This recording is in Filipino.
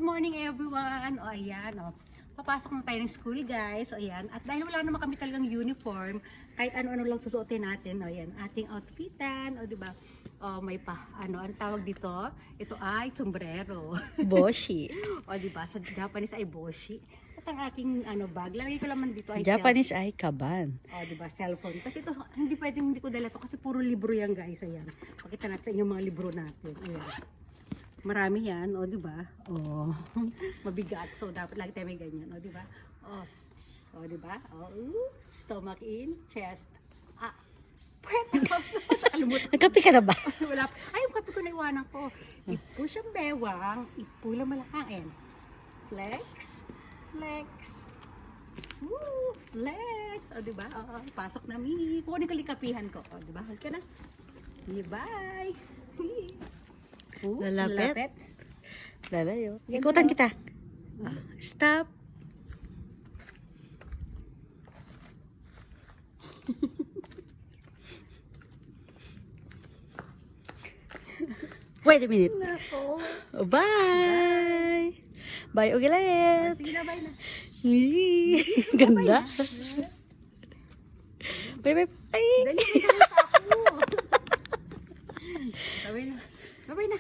morning everyone. O ayan, o. Papasok na tayo ng school guys. O ayan. At dahil wala naman kami talagang uniform, kahit ano-ano lang susuotin natin. O ayan, ating outfitan. O diba? O may ang tawag dito? Ito ay sombrero. Boshi. O diba? Sa Japanese ay boshi. At ang aking bag, lagay ko naman dito ay Japanese ay kaban. O diba? Cellphone. Kasi ito, hindi ko dala to kasi puro libro yan guys. Ayan. Pakita natin sa inyo mga libro natin. Ayan. Marami yan, o, di ba? O, mabigat. So, dapat lagi tayo may ganyan, o, di ba? O, di ba? O, stomach in, chest. Pwede ko. Nakalimutan. Nagkape ka na ba? Wala pa. Ay, yung kape ko naiwanan ko. I-push ang bewang, i-pull ang malakangin. Flex, flex. Woo, flex. O, di ba? O, pasok na, mini. Kukunin ko likapihan ko. O, di ba? Halika na. Bye. Lalapit. Lalayo. Ikutan kita. Stop. Wait a minute. Nako. Bye. Bye, ugilit. Sige na, bye na. Ganda. Bye. Dali, ako. Bye na. Bye na.